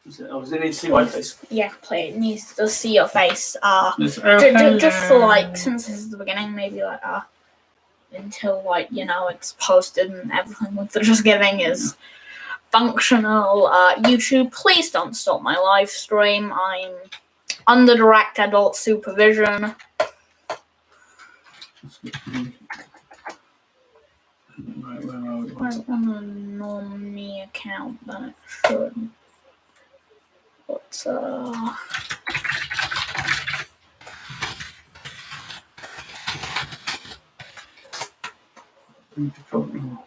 Does it need to see my face? Yeah, it needs to see your face. Just for like, since this is the beginning, maybe like until like it's posted and everything with the just giving is functional. YouTube, please don't stop my live stream. I'm under direct adult supervision. Right, where are we? I on a normie account, then it should. But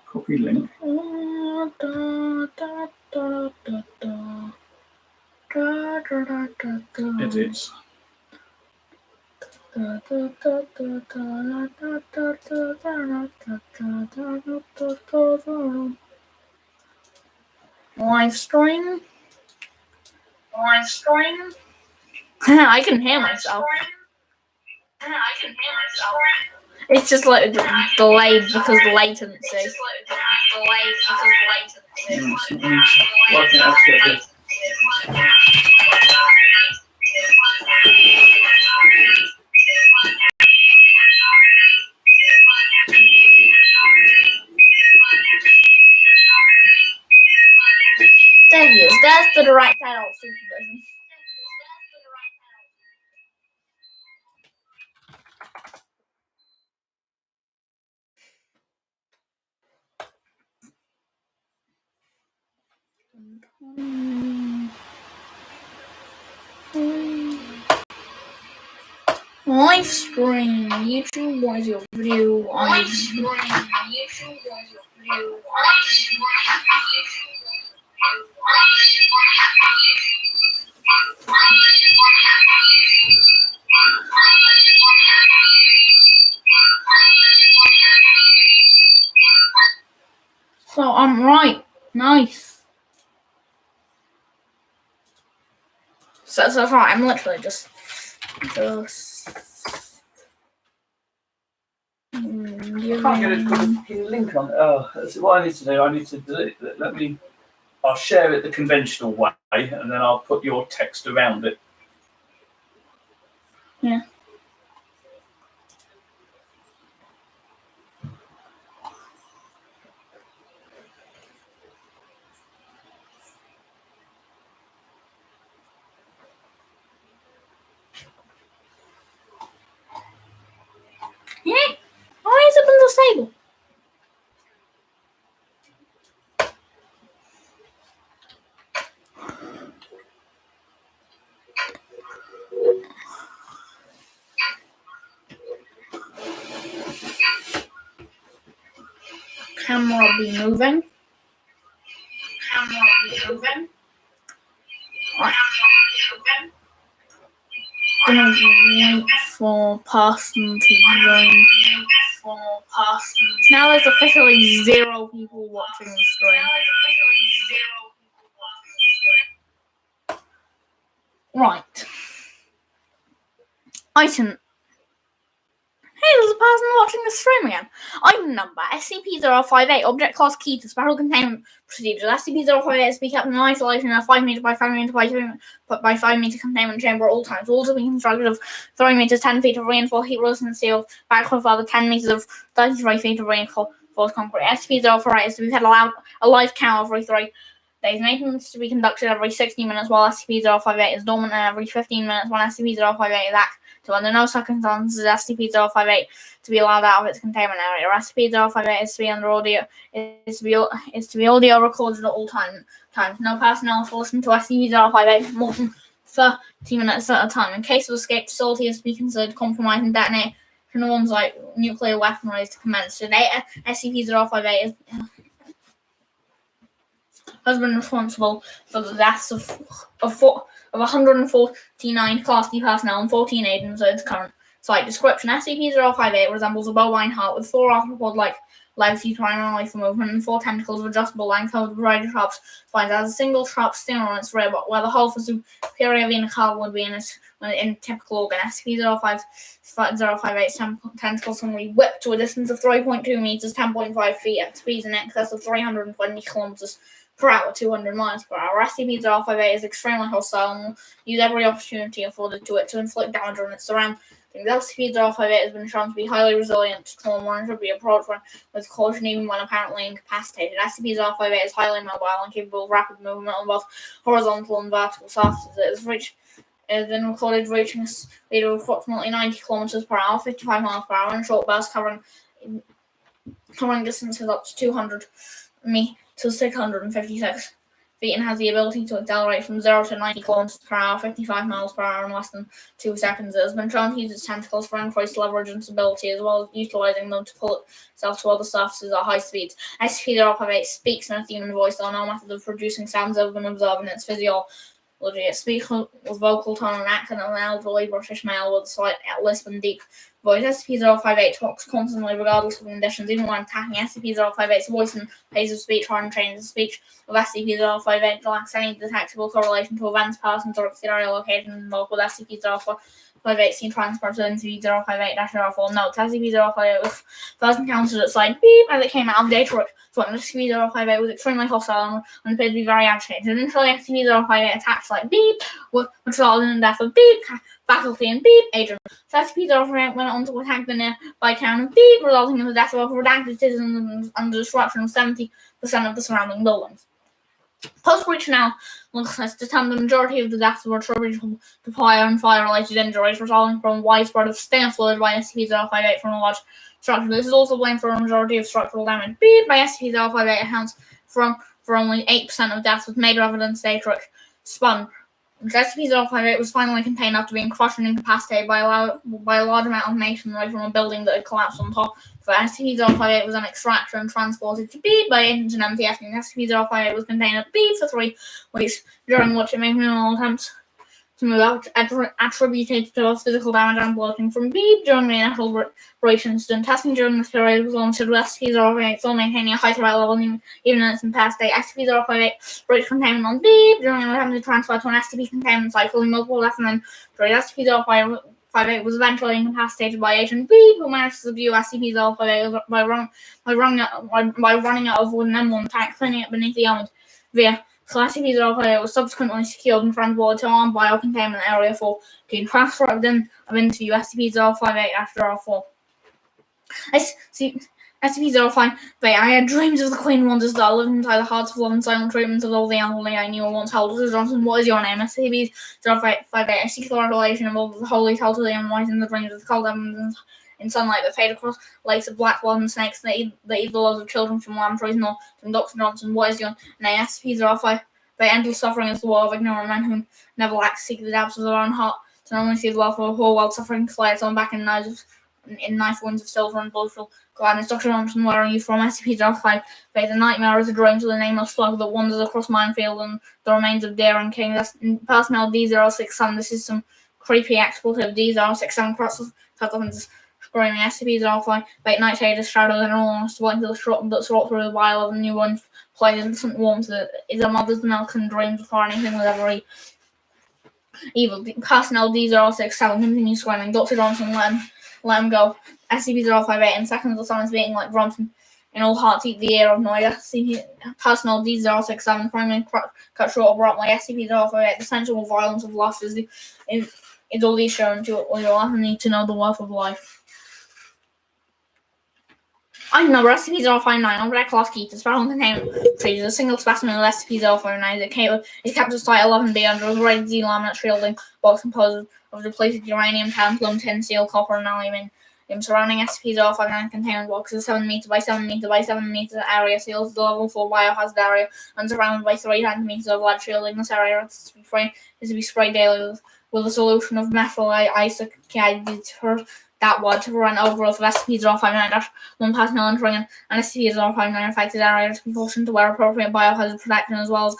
copy link. Edit. Live stream. I can hear myself. It's just like delayed because of latency. Working out to get this. There he is. There's the direct adult supervision. Live stream YouTube. What is your view on So I'm right. Nice. So far, I'm literally just. I can't get it to put a fucking link on. Oh, that's what I need to do. I need to delete it. I'll share it the conventional way, and then I'll put your text around it. Yeah. Yeah. Why has it been disabled? Camera be moving. Right. Gonna wait for person to join. Now there's officially 0 people watching the stream. Right. Item. Hey, there's a person watching the stream again. Item number SCP-058. Object class key to special containment procedures. SCP-058 is to be kept in isolation in a 5 meter by 5 meter by 5 meter containment chamber at all times. Walls are being constructed of 3 meters, 10 feet of reinforced heat-resistant steel, backed with further 10 meters of 33 feet of reinforced concrete. SCP-048 is to be fed a live cow every 3 days. Maintenance to be conducted every 60 minutes, while SCP-058 is dormant, and every 15 minutes when SCP-058 is active. So under no circumstances is SCP-058 to be allowed out of its containment area. SCP-058 is to be under audio is to be audio recorded at all times. No personnel to listen to SCP-058 for more than 30 minutes at a time. In case of escape, facility is to be considered compromised and detonation ones like nuclear weaponry to commence. Today, SCP-058 has been responsible for the deaths of 149 Class D personnel and 14 agents at its current site. Description: SCP-058 resembles a bovine heart with 4 arthropod-like legs used primarily for movement and 4 tentacles of adjustable length over the variety of sharp spines. It has a single sharp stinger on its rib, where the hole for superior vena cava would be in a typical organ. SCP-058's tentacles can be whipped to a distance of 3.2 meters, 10.5 feet, at speeds in excess of 320 kilometers per hour, 200 miles per hour. SCP-058 is extremely hostile and will use every opportunity afforded to it to inflict damage on its surroundings. SCP-058 has been shown to be highly resilient to trauma and should be approached with caution even when apparently incapacitated. SCP-058 is highly mobile and capable of rapid movement on both horizontal and vertical surfaces. It has been recorded reaching a speed of approximately 90 km per hour, 55 miles per hour, in short bursts covering distances up to 200 to 656 feet, and has the ability to accelerate from 0 to 90 km per hour, 55 miles per hour in less than 2 seconds. It has been shown to use its tentacles for increased leverage and stability, as well as utilizing them to pull itself to other surfaces at high speeds. SCP-058 speaks in a human voice, though no method of producing sounds have been observed in its physiology. It speaks with vocal tone and accent of an elderly British male with a slight lisp and deep voice. SCP-058 talks constantly regardless of conditions, even when attacking. SCP-058's voice and pace of speech are unchanged. The speech of SCP-058 lacks any detectable correlation to events, persons, or exterior locations involved with SCP-058 seen transported into SCP-058-04. Note: SCP-058 was first encountered at site beep as it came out of data. SCP-058 was extremely hostile and appeared to be very agitated. Initially, SCP-058 attacked site beep, which resulted in the death of beep, faculty, and beep agent. So SCP-058 went on to attack the nearby town of beep, resulting in the death of redacted citizens and the destruction of 70% of the surrounding buildings. Post-breach analysis determined the majority of the deaths were attributable to fire and fire-related injuries resulting from widespread sustained fluid by SCP-058 from a large structure. This is also blamed for a majority of structural damage. Beep by SCP-058 accounts for only 8% of deaths, with major evidence data spun. SCP-058 was finally contained after being crushed and incapacitated by a large amount of masonry from a building that had collapsed on top. SCP-058 was then extracted and transported to Beep by agents and MTF. SCP-058 was contained at Beep for 3 weeks, during which it made minimal attempts to move out, attributed to physical damage and bloating from Beep during the initial breach incident. Testing during this period was limited, with SCP-058 still maintaining a high threat level even in its past state. SCP-058 breached containment on Beep during an attempt to transfer to an SCP containment site, causing multiple deaths, and then SCP-058 was eventually incapacitated by Agent Beep, who managed to subdue SCP-058 by running it over with an M1 tank, cleaning it beneath the element via. So SCP-058 was subsequently secured and transported to armed biocontainment area for being transferred within of interview SCP-058-04. SCP-058, I had dreams of the Queen Wonders that lived inside the hearts of love and silent treatments of all the elderly I knew once held. Dr. Johnson, what is your name? SCP-058, I seek the revelation of all the holy tell to the unwise in the dreams of the cold heavens in sunlight that fade across lakes of black blood and snakes that eat the lives of children from lamb trees. Nor from Dr. Johnson, what is your name? SCP-058, endless suffering is the war of ignorant men who never lack to seek the depths of their own heart, to only see the welfare of a whole world suffering to lay its own back in knife wounds of silver and bloodful gladness. Dr. Johnson, where are you from? SCP-058, the nightmare is a dream to the nameless slug that wanders across minefield and the remains of deer and king. Personnel D067, this is some creepy expletive. D067 crosses screaming. SCP-058, nightshade shadow and all swelling to the shrub that sought through the bile of the newborn play instant warmth that is a mother's milk and dreams before anything was ever evil. Personnel D067 continues screaming. Dr. Johnson, let him go. SCP-058, in seconds the sun is beating like drums in all hearts eat the ear of noise. Personnel D067 finally cut short abruptly. SCP-058, the sensual violence of lust is all these shown to all you'll ever need to know the worth of life. Item number SCP-059, Object Class Key to Special Containment Treaties. A single specimen of SCP-059 is kept at Site 11B under a grade Z laminate shielding box composed of depleted uranium, tantalum, tin, steel, copper, and aluminium. Surrounding SCP-059 containment box is a 7 meter by 7 meter by 7 meter area sealed the level 4 biohazard area and surrounded by 3 centimeters of lead shielding. This area is to be sprayed daily with a solution of methyl isocyanate that word to prevent overgrowth of SCP-059-1 personnel entering an SCP-059 affected area to be cautioned to wear appropriate biohazard protection as well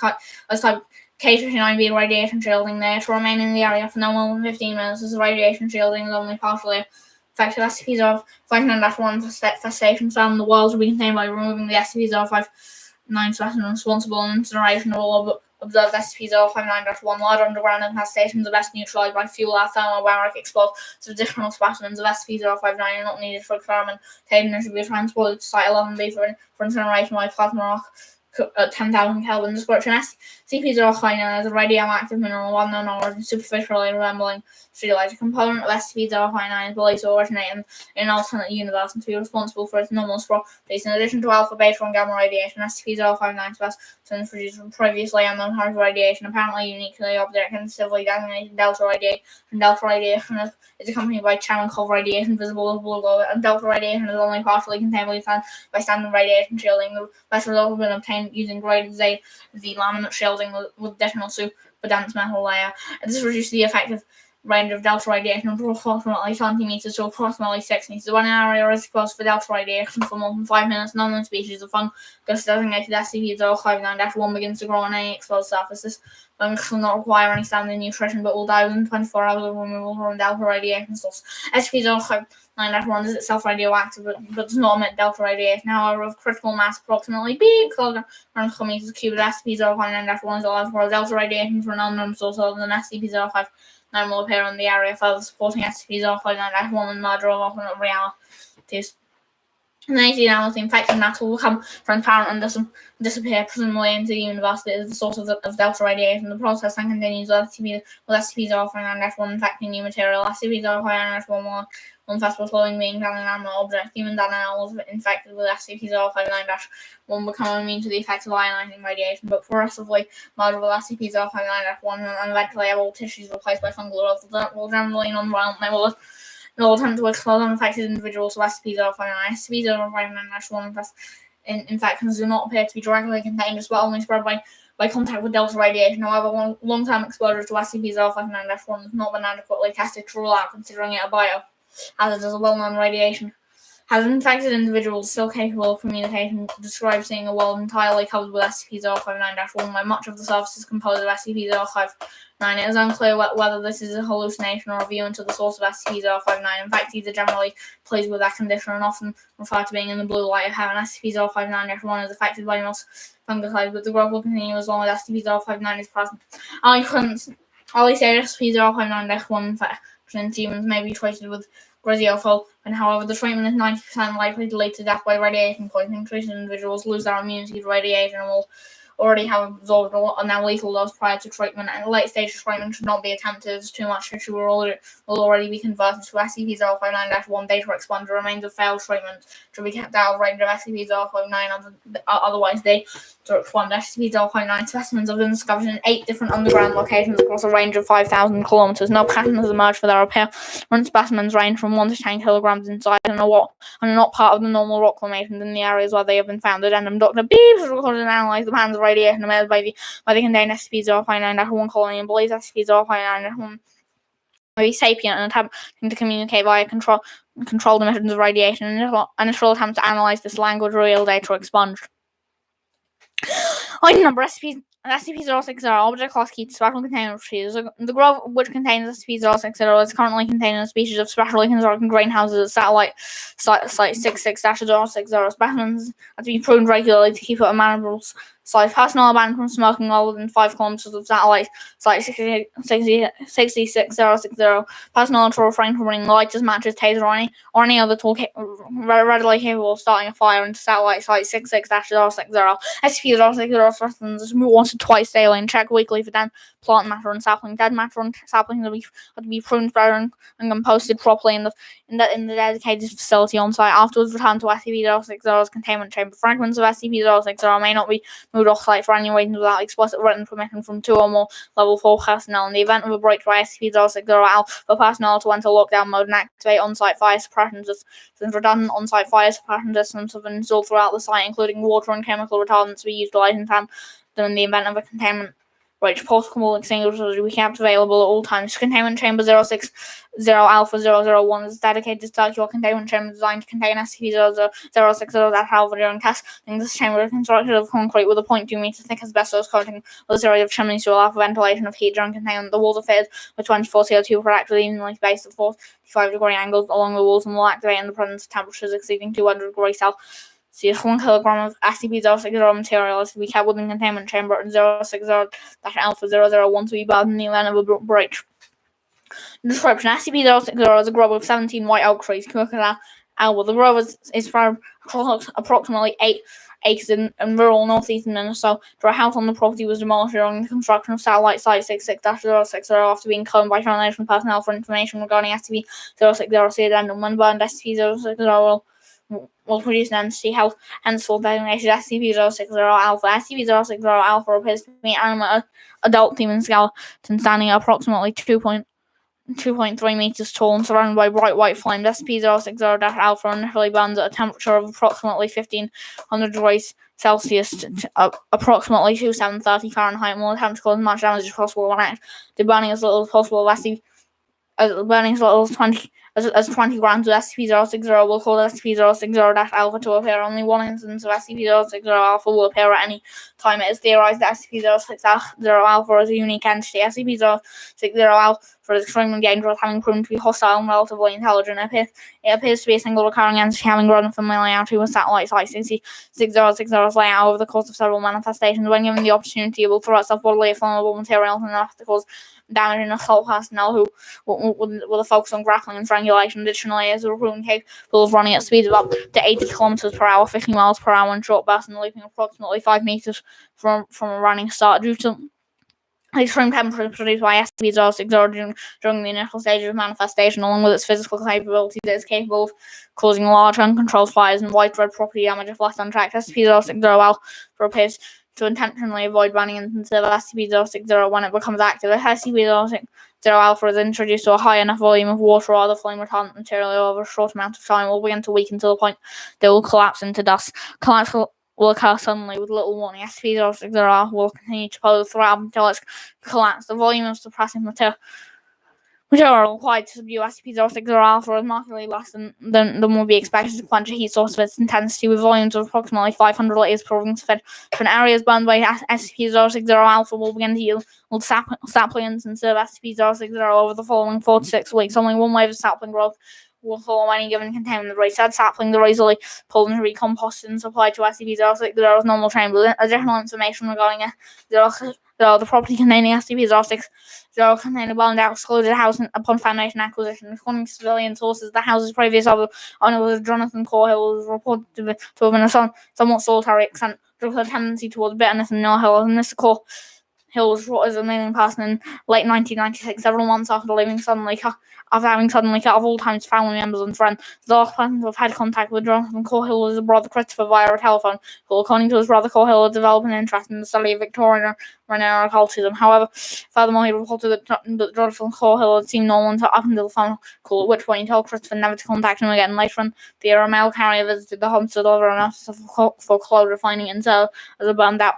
as type K-59B radiation shielding. They are to remain in the area for no more than 15 minutes as the radiation shielding is only partially effective. SCP-059-1 infestations found in the world will be contained by removing the SCP-059 specimen responsible and incineration of all observed SCP-059-1 large underground infestations are best neutralized by fuel or thermobaric exposed to additional specimens of SCP-059 are not needed for experimentation and should be transported to Site 11B for incineration by plasma rock at 10,000 Kelvin. Description: SCP-059 is a radioactive mineral well known origin, superficially resembling steelite. A component of SCP-059 is believed to originate in an alternate universe and to be responsible for its anomalous properties. In addition to alpha, beta, and gamma radiation, SCP-059 specimens produced from previously unknown types of radiation, apparently unique to the object, intensively designated delta radiation. And delta radiation is accompanied by Cherenkov radiation, visible as blue glow, and delta radiation is only partially contained by standard radiation shielding. The best results have been obtained using grade Z laminate shielding with additional super dense metal layer. This reduced the effective range of delta radiation from approximately 20 meters to approximately 6 meters. When an area is exposed for delta radiation for more than 5 minutes, an unknown species of fungus designated SCP-059-1 begins to grow on any exposed surfaces. Fungus will not require any standard nutrition, but will die within 24 hours of removal from delta radiation source. SCP-059-1 is itself radioactive, but does not emit delta radiation. However, of critical mass approximately kilograms per meter cubed, SCP-059-1 is allowed to grow delta radiation from an unknown source other than SCP-059 will appear in the area, further supporting SCP-059-1 and merger of alternate realities. In 18 hours, the infected matter will become transparent and disappear, presumably into the universe that is the source of delta radiation. The process then continues with SCP-059-1 infecting new material. SCP-059-1 one fast flowing beings and inanimate objects. Humans and animals infected with SCP-059-1 become immune to the effects of ionizing radiation, but progressively merge with SCP-059-1 and eventually have all tissues replaced by fungal growth. Will generally non-violent members will attempt to expel unaffected individuals with SCP-059. SCP-059-1 infections do not appear to be directly contagious, but only spread by contact with delta radiation. However, long-term exposure to SCP-059-1 has not been adequately tested to rule out considering it a biohazard as a well-known radiation. Has infected individuals still capable of communication describe seeing a world entirely covered with SCP-059-1, where much of the surface is composed of SCP-059. It is unclear whether this is a hallucination or a view into the source of SCP-059. Infectees are generally pleased with that condition and often refer to being in the blue light of heaven. SCP-059-1 is affected by most fungicides, but the growth will continue as long as SCP-059 is present. Early stage SCP-059-1 infection in humans may be treated with Graziofol, and however, the treatment is 90% likely to lead to death by radiation poisoning. Treated individuals lose their immunity to radiation and will already have absorbed a now lethal dose prior to treatment, and late stage treatment should not be attempted as too much tissue will already be converted to SCP-059-1 data expunge. The remains of failed treatment should be kept out of range of SCP-059, otherwise they to expunge. SCP-059 specimens have been discovered in 8 different underground locations across a range of 5,000 kilometers. No pattern has emerged for their appearance. Specimens range from 1 to 10 kilograms in size and are not part of the normal rock formations in the areas where they have been found. Addendum Dr. Beebs has recorded and analyzed the patterns of radiation emitted by the contained SCP-059-1 colony and believes SCP-059-1 may be sapient and attempting to communicate via controlled emissions of radiation. Initial attempts to analyze this language reveal data expunged. Item number SCP-060, object class key to special containment procedures. The grove which contains SCP-060 is currently contained in a species of specially constructed greenhouses at satellite site 66-060. Specimens have to be pruned regularly to keep it a manageable size. Personnel banned from smoking well within 5 kilometers of satellite site 66-060. Personnel to refrain from bringing lighters, matches, taser, or any other tool readily capable of starting a fire into satellite site 66-060. SCP-060 specimens is wanted twice daily and checked weekly for dead plant matter and sapling. Dead matter and saplings have to be pruned, spread, and composted properly in the dedicated facility on site. Afterwards, returned to SCP-060's containment chamber. Fragments of SCP-060 may not be moved off site for any reason without explicit written permission from 2 or more level 4 personnel. In the event of a breach by SCP-060 alpha personnel to enter lockdown mode and activate on-site fire suppression systems. Redundant on-site fire suppression systems have been installed throughout the site, including water and chemical retardants to be utilized in tandem in the event of a containment breach. Portable extinguishers will be kept available at all times. Containment chamber 060 Alpha 001 is dedicated to circular containment chamber designed to contain SCP-060-alpha during testing. This chamber is constructed of concrete with a 0.2 meter thick asbestos coating with a series of chimneys to allow for ventilation of heat during containment. The walls are fitted with 24 CO2 products evenly spaced at 45-degree angles along the walls and will activate in the presence of temperatures exceeding 200 degrees Celsius. 1 kilogram of SCP-060 material is to be kept within containment chamber at 060-Alpha 001 to be burned in the event of a breach. Description: SCP-060 is a grove of 17 white oak trees. The grove is spread across approximately 8 acres in rural northeastern Minnesota. A house on the property was demolished during the construction of satellite site 66-060 after being cloned by Foundation personnel for information regarding SCP-060C addendum. When burned, SCP-060 will produce an entity henceforth designated SCP-060 Alpha. SCP-060 Alpha appears to be an animate adult human skeleton standing at approximately 2.3 meters tall and surrounded by bright white flame. SCP-060-Alpha initially burns at a temperature of approximately 1500 degrees Celsius to approximately 2730 Fahrenheit, and will attempt to cause as much damage as possible when active. The burning as little as possible burning as little as 20 grams of SCP-060 will cause SCP-060-Alpha to appear. Only one instance of SCP-060-Alpha will appear at any time. It is theorized that SCP-060-Alpha is a unique entity. SCP-060-Alpha is extremely dangerous, having proven to be hostile and relatively intelligent. It appears to be a single recurring entity, having grown familiarity with satellite sites. SCP-060's layout over the course of several manifestations. When given the opportunity, it will throw itself bodily at flammable materials enough to cause damage in assault personnel who with a focus on grappling and strangulation. Additionally, it is proven capable of running at speeds of up to 80 kilometers per hour, 50 miles per hour in short bursts, and leaping approximately 5 meters from a running start. Due to the extreme temperatures produced by SCP-060 during the initial stages of manifestation, along with its physical capabilities, it is capable of causing large uncontrolled fires and widespread property damage if left untracked. SCP-060 appears to intentionally avoid burning instances of SCP-060 when it becomes active. If SCP-060 Alpha is introduced to a high enough volume of water or other flame retardant material over a short amount of time, it will begin to weaken to the point they will collapse into dust. Collapse will occur suddenly with little warning. SCP-060 Alpha will continue to pose throughout until it's collapsed. The volume of suppressing material required to subdue SCP-060 Alpha is markedly less than would be expected to quench a heat source of its intensity, with volumes of approximately 500 liters proving sufficient. When areas burned by SCP-060 Alpha will begin to yield saplings and serve SCP-060 over the following 4 to 6 weeks. Only one wave of sapling growth will follow any given containment rate. Said saplings are easily pulled and recomposted and supplied to SCP-060's normal chamber. Additional information regarding the property containing SCP-060 contained a burned out excluded house upon Foundation acquisition. According to civilian sources, the house's previous owner was Jonathan Corhill, was reported to have been a somewhat solitary, eccentric, with a tendency towards bitterness and ill-will, and this Hill was brought as a missing person in late 1996, several months after having suddenly cut off all time to family members and friends. The last person to have had contact with Jonathan Corhill was his brother Christopher via a telephone call. According to his brother, Corhill had developed an interest in the study of Victorian Renera occultism. However, furthermore, he reported that Jonathan Corhill had seen no one up until the phone call, at which point he told Christopher never to contact him again. Later in the year, a mail carrier visited the home to deliver an officer for closure, finding it as a burned out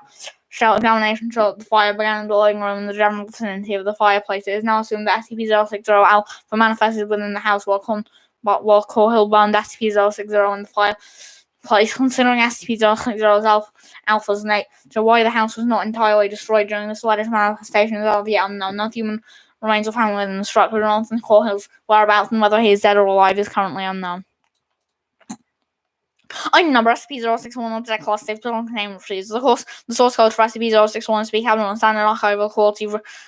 shell. Examination showed that the fire began in the living room in the general vicinity of the fireplace. It is now assumed that SCP-060 Alpha manifested within the house while Corhill burned SCP-060 in the fireplace. Considering SCP-060's Alpha's nature, why the house was not entirely destroyed during the slightest manifestation is of yet unknown. No human remains were found within the structure. Jonathan Corhill's whereabouts and whether he is dead or alive is currently unknown. Item number SCP-061 Object Class Safe Containment Procedures. Of course, the source code for SCP-061 is to be kept on standard archival quality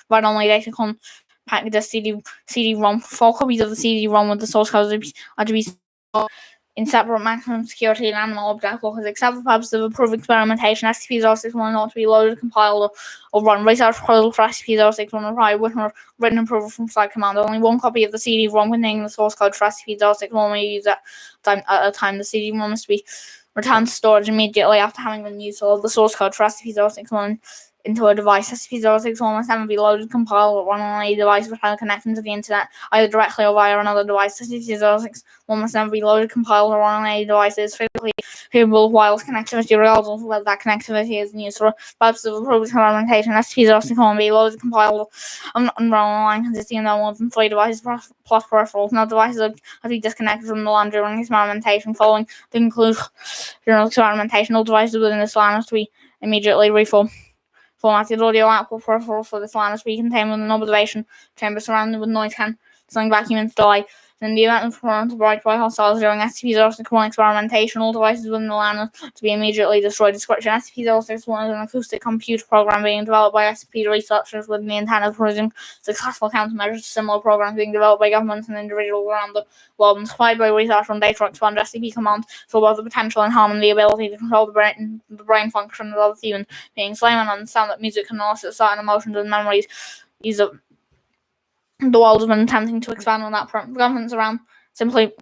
read-only data compact CD-ROM. 4 copies of the CD-ROM with the source code are to be stored in separate maximum security and animal object lockers, except for purposes of approved experimentation. SCP-061 not to be loaded, compiled, or run. Research proposal for SCP-061 required written approval from Site Command. Only one copy of the CD-ROM containing the source code for SCP-061 may be used at a time. The CD-ROM is to be returned to storage immediately after having been used. So the source code for SCP-061 into a device. SCP-061 must never be loaded, compiled, or run on any device without connecting to the internet, either directly or via another device. SCP-061 must never be loaded, compiled, or run on any device that is physically capable of wireless connectivity, regardless of whether that connectivity is used for purposes of approved experimentation. SCP-061 must be loaded, compiled, and run online consisting of no more than 3 devices plus peripherals. No devices are to be disconnected from the LAN during experimentation. Following the conclusion of experimentation, all devices within this LAN are to be immediately formatted. Audio output peripherals for this LAN is to be contained within an observation chamber surrounded with noise cancelling vacuum installation. In the event of performance brought by hostiles during SCP-061 experimentation, all devices within the LAN to be immediately destroyed. Description: SCP-061 is an acoustic computer program being developed by SCP researchers with the intent of producing successful countermeasures to similar programs being developed by governments and individuals around the world, inspired by research on data expunged. SCP commands for both the potential and harm and the ability to control the brain function of other human beings. Laymen understand that music can elicit certain emotions and memories. The world has been attempting to expand on that front. Governments around simply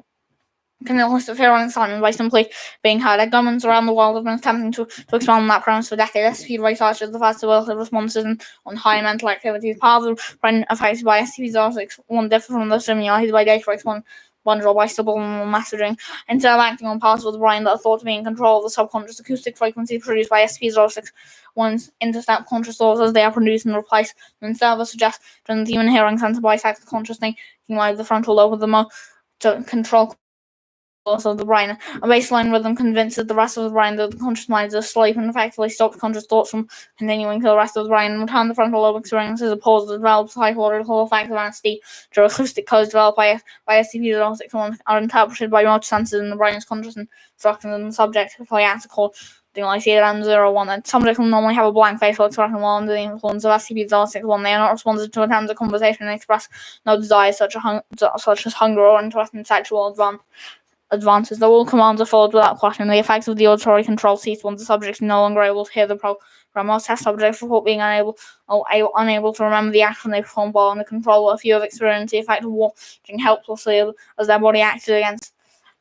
can elicit fear and excitement by simply being heard. Governments around the world have been attempting to expand on that premise for decades. SCP research is the first to elicit responses on high mental activities. Part of the brain affected by SCP-061 differ from those stimulated by data expunged or by subliminal messaging. Instead of acting on parts of the brain that are thought to be in control of the subconscious, acoustic frequencies produced by SCP-061's interstep conscious sources, they are produced and replaced. Instead of a suggestion that the human hearing center bisects the conscious thinking of the frontal lobe of the to control of the brain. A baseline rhythm convinces the rest of the brain that the conscious mind is asleep and effectively stops conscious thoughts from continuing to the rest of the brain. In return, the frontal lobe experiences a pause that develops psychological effect of anesthesia. The acoustic codes developed by SCP-061 are interpreted by motor sensors in the brain's conscious instructions, and the subject typically acts accordingly. Like CM01, and subjects will normally have a blank facial expression while under the influence of SCP-061. They are not responsive to attempts at conversation and express no desires such as hunger or interest in sexual advances. Though all commands are followed without question, the effects of the auditory control cease once the subject is no longer able to hear the program. Most test subjects report being unable to remember the action they performed while under control. A few have experienced the effect of watching helplessly as their body acted against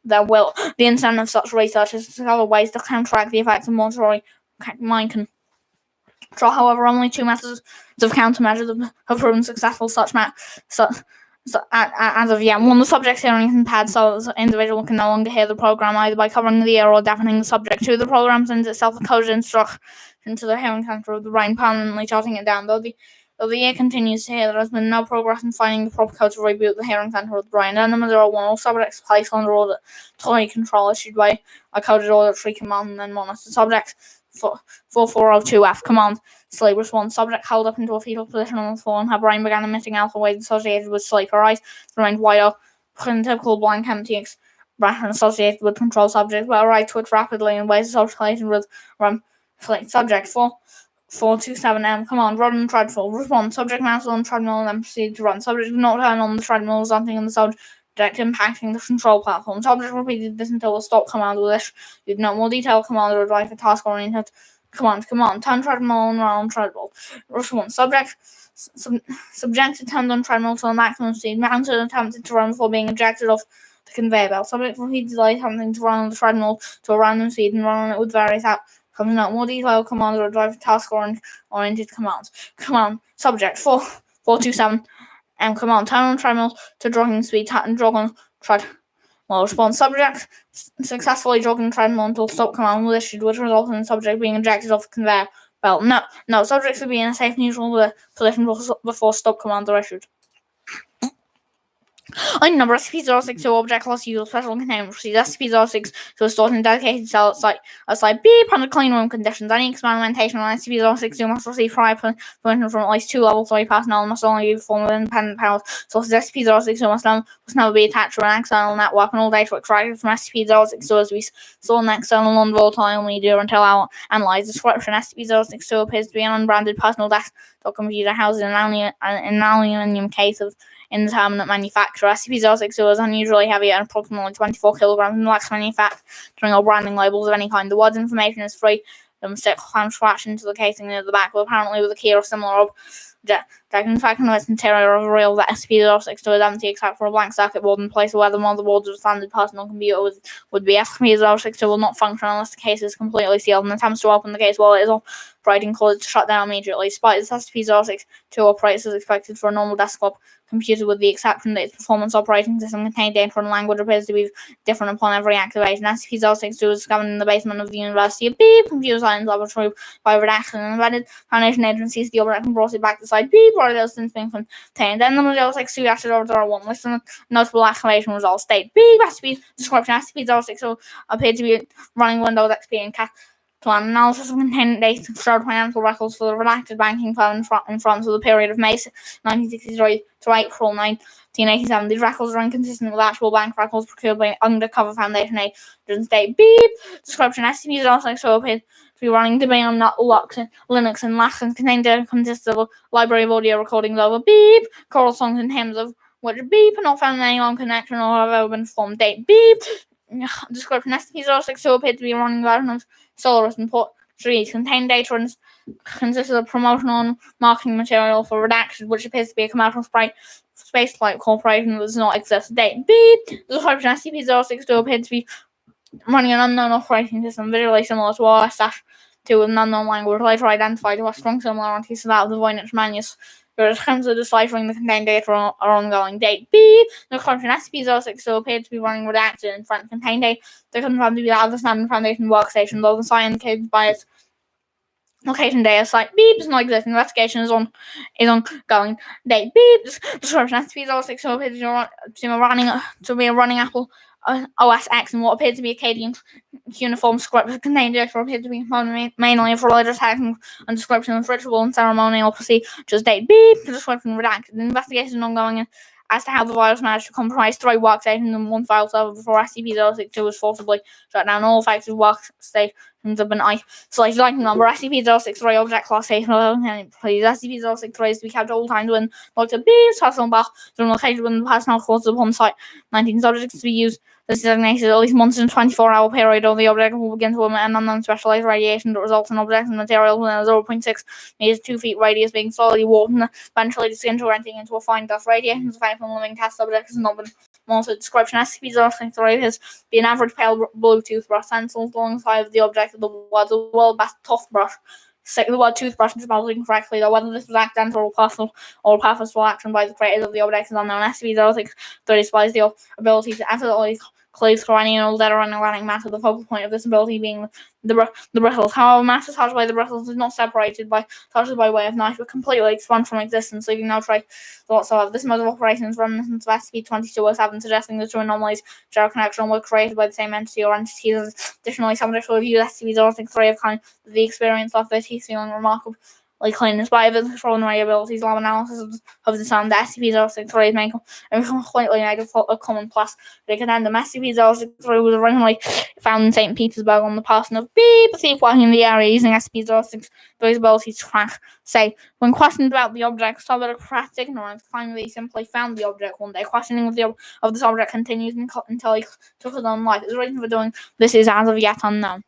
their will. The intent of such research is to discover ways to counteract the effects of monitoring mind control. However, only two methods of countermeasures have proven successful. As of yet, one, the subject's hearing is impaired, so the individual can no longer hear the program either by covering the ear or deafening the subject. Two, the program sends itself a coded instruction to the hearing center of the brain, permanently shutting it down. Though the ear continues to hear, there has been no progress in finding the proper code to reboot the hearing center of the brain. Number 01, all subjects placed under auditory control issued by a coded auditory command and then monitor. Subject 4402F command sleep response. Subject held up into a fetal position on the floor and her brain began emitting alpha waves associated with sleep. Her eyes remained wide open, typical blank empty expression associated with control. Subject but her eyes twitched rapidly in ways associated with REM sleep. Subject 427M command run on treadmill. Response. Subject mounted on the treadmill and then proceeded to run. Subject did not turn on the treadmill, resulting in the subject impacting the control platform. Subject repeated this until the stop command was issued. No more detailed command or advice for task oriented command. Turn treadmill on round treadmill. Response. Subject turned on treadmill to the maximum speed. Mounted and attempted to run before being ejected off the conveyor belt. Subject repeatedly attempting to run on the treadmill to a random speed and run on it with various outcomes. Out more detailed commands or advice for task oriented commands. Subject 427. Command turn on treadmill to jogging speed and jog on treadmill. Response. Subject successfully jogging treadmill until stop command was issued, which resulted in subject being ejected off the conveyor belt. No, subject should be in a safe neutral position before stop commands are issued. Item number SCP-062 object class use special containment procedure. SCP-062 is stored in a dedicated cell at site B under clean room conditions. Any experimentation on SCP-062 must receive prior permission from at least 2 level 3 personnel and must only be performed with independent powers. Sources SCP-062 must never be attached to an external network, and all data extracted from SCP-062 is to be stored in external non-volatile media until analyzed. Description: SCP-062 appears to be an unbranded personal desktop computer housed in an aluminium case of indeterminate manufacturer. SCP-062 is unusually heavy at approximately 24 kilograms and lacks manufacturing or branding labels of any kind. The words information is free from stick clamp scratched into the casing near the back, but apparently with a key or similar object. In fact, in its interior reveals that SCP-062 is empty except for a blank circuit board in place where the motherboards of a standard personal computer would be. SCP-062 will not function unless the case is completely sealed, and attempts to open the case while it is operating cause it to shut down immediately. Despite this, SCP-062 operates as expected for a normal desktop computer, with the exception that its performance operating system contained data and language appears to be different upon every activation. SCP-062 was discovered in the basement of the University of B Computer Science Laboratory by redaction and embedded Foundation agencies. The object and brought it back to site B, where it has since been contained. Then the 062 after 001 list of notable activation results state B SCP description. SCP-062 appeared to be running Windows XP and to an analysis of containment data and showed financial records for the redacted banking firm in France for the period of May 1963 to April 1987. These records are inconsistent with actual bank records procured by undercover Foundation agents. Date beep. Description: SCPs also appear to be running Debian, Linux, and Lax, and contain data consists of a library of audio recordings over beep, choral songs and hymns of which beep are not found in any long connection or have ever been formed. Date beep. Description: SCP-062 appeared to be a running version of Solaris and Portuguese. Contained data and consists of promotional and marketing material for Redacted, which appears to be a commercial spaceflight corporation that does not exist. Date beep. Description: SCP-062 appeared to be running an unknown operating system visually similar to OS-2 with an unknown language, later identified to have strong similarities to that of the Voynich manuscript. Attempts at deciphering the contained data are ongoing. Date B. The description: SCP-062 appeared to be running redacted in front contained data. They confirmed to be out of the standard Foundation workstation, though the site indicated by its location data site beep does not exist. Investigation is ongoing. Date beep. Description: SCP-062 appeared to be a running Apple OS X and what appeared to be a Acadian cuneiform script that contained data appeared to be mainly of religious text and description of ritual and ceremonial procedures. Date beep. Description redacted. The investigation is ongoing as to how the virus managed to compromise 3 workstations and 1 file server before SCP-062 was forcibly shut down. All affected workstations have been isolated. Item number: SCP-063 object class safe. Please. SCP-063 is to be kept at all times when Dr. B's personal bathroom located within the personnel quarters upon site. 19 subjects to be used. This is designated at least once in a 24-hour period, or the object will begin to emit an unknown specialized radiation that results in objects and materials within a 0.6 meters, 2 feet radius being slowly warped and eventually disintegrating into a fine dust. Radiations effect on living test subjects has not been monitored. Description: SCP-063 has been average pale blue toothbrush stencils alongside the object of the words of the world best toothbrush. The word toothbrush is spelled incorrectly, though whether this was accidental or purposeful action by the creators of the object is unknown. SCP-063 displays the ability to effortlessly cleave through any and all dead or inorganic matter, the focal point of this ability being the bristles. However, matter touched by the bristles is not separated by touches by way of knife, but completely expunged from existence, leaving no trace whatsoever. This mode of operation is reminiscent of SCP-2207, suggesting the two anomalies share a connection were created by the same entity or entities. Additionally, subjects who have used SCP-063 have kind of the experience of their teeth feeling remarkably clean. Despite its extraordinary abilities, lab analysis of the term, the SCP-063 is made completely negative of common plus. They contend the SCP-063 was originally found in St. Petersburg on the person of Beep, a thief working in the area using SCP-063's ability to track. Say, when questioned about the object, subject practiced ignorance, claiming that he simply found the object one day. Questioning of this object continues until he took his own life. His reason for doing this is as of yet unknown.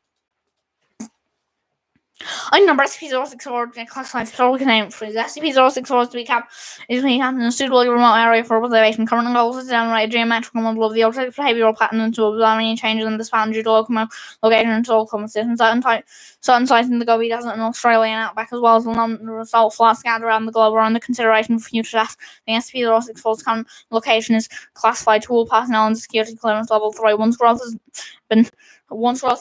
Item number: SCP-064 classified historical containment freeze. SCP-064 is to be kept in a suitably remote area for observation. Current goals is to generate a geometrical model of the object's behavioral pattern and to observe any changes in this pattern due to location and soil composition. Certain sites in the Gobi Desert and Australian outback, as well as a number of salt flats scattered around the globe, are under consideration for future tests. The SCP-064's current location is classified to all personnel and security clearance level 3. Once growth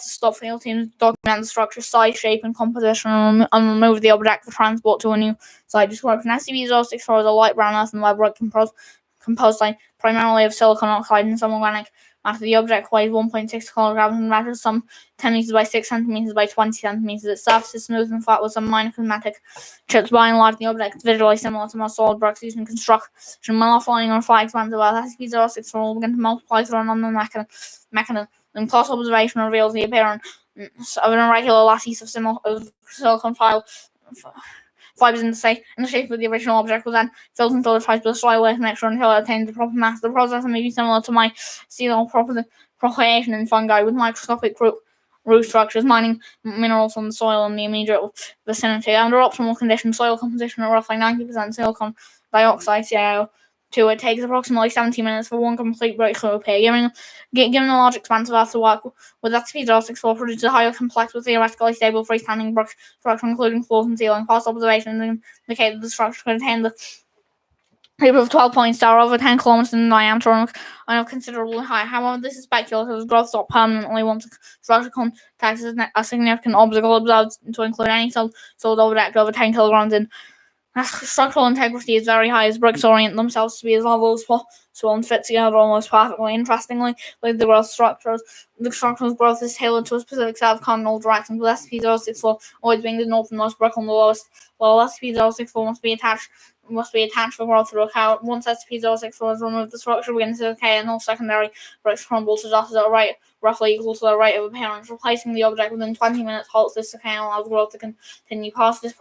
to stop, field teams document the structure, size, shape, and composition and remove the object for transport to a new site. Description: SCP-064 is a light brown earthenware brick composed primarily of silicon oxide and some organic matter. The object weighs 1.6 kilograms and measures some 10 meters by 6 centimeters by 20 centimeters. Its surface is smooth and flat with some minor cosmetic chips. By and large, the object is visually similar to most solid bricks used in construction. When offline or fly expansive Earth, SCP-064 will begin to multiply through an unknown mechanism. And close observation reveals the appearance of an irregular lattice of silicon fibers in the shape of the original object was then filled until it tries to destroy away mixture until it attains the proper mass. The process may be similar to mycelial propagation in fungi, with microscopic root structures mining minerals from the soil in the immediate vicinity. Under optimal conditions, soil composition at roughly 90% silicon dioxide CaO2. It takes approximately 70 minutes for one complete breakthrough to appear. Given the large expanse of Earth to work with, SCP-064 produces a highly complex but theoretically stable freestanding brick structure, including floors and ceiling. Past observations indicate that the structure contains the shape of 12-point star over 10 kilometers in diameter and of considerable height. However, this is speculative, as growth stops permanently once the structure contacts a significant obstacle observed to include any solid object over 10 kilograms in Structural integrity is very high as bricks orient themselves to be as level as possible and fit together almost perfectly. Interestingly, like the structure's growth is tailored to a specific set of cardinal directions, with SCP-064 always being the northernmost brick on the lowest, while SCP-064 must be attached for growth through a cow. Once SCP-064 is removed, the structure begins to decay and all secondary bricks crumble to dust at a rate roughly equal to the rate of appearance. Replacing the object within 20 minutes halts this decay and allows growth to continue past this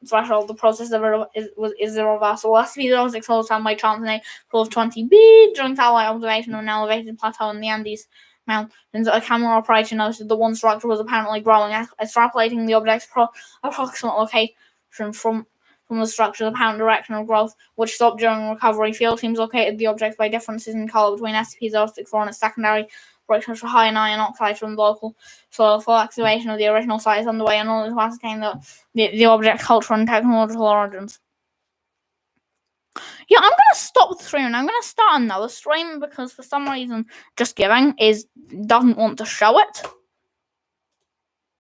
threshold. The process is irreversible. SCP-064 was found by chance in April of 20B during satellite observation of an elevated plateau in the Andes Mountains. A camera operator noted that one structure was apparently growing. Extrapolating the object's approximate location from the structure's apparent direction of growth, which stopped during recovery, field teams located the object by differences in color between SCP-064 and its secondary bricks high in iron oxide from the local soil. Full excavation of the original site is underway in order to ascertain the object's cultural and technological origins. Yeah, I'm going to stop the stream and I'm going to start another stream because for some reason Just Giving doesn't want to show it.